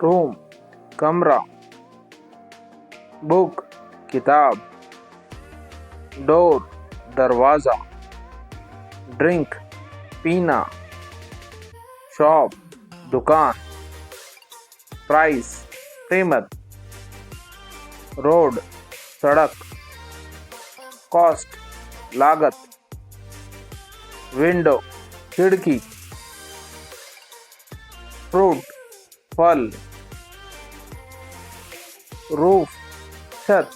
room कमरा, book किताब, door दरवाज़ा, ड्रिंक पीना, शॉप दुकान, प्राइस कीमत, रोड सड़क, कॉस्ट लागत, विंडो खिड़की, फ्रूट फल, रूफ छत,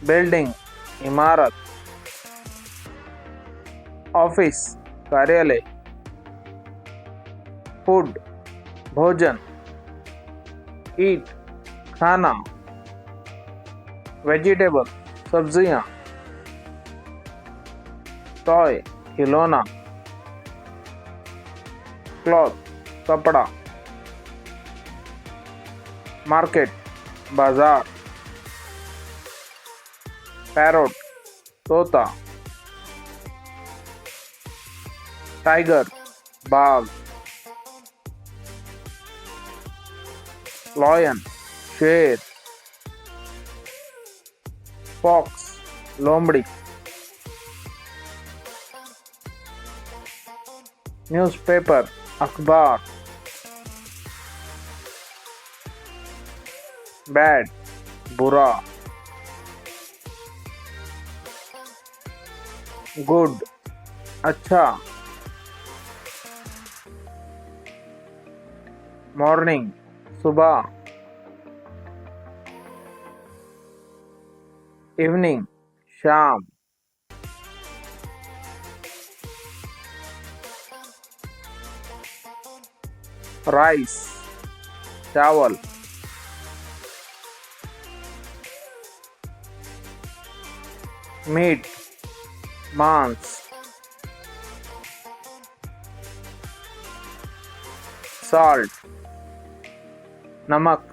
बिल्डिंग इमारत, ऑफिस कार्यालय, फूड भोजन, ईट खाना, वेजिटेबल सब्जियां, टॉय खिलौना, क्लॉथ कपड़ा, मार्केट बाजार, पैरोट तोता, टाइगर बाघ, लॉयन शेर, फॉक्स लोमड़ी, न्यूज़पेपर अखबार, बैड बुरा, गुड अच्छा, मॉर्निंग सुबह, इवनिंग शाम, राइस चावल, मीट मांस, सॉल्ट नमक,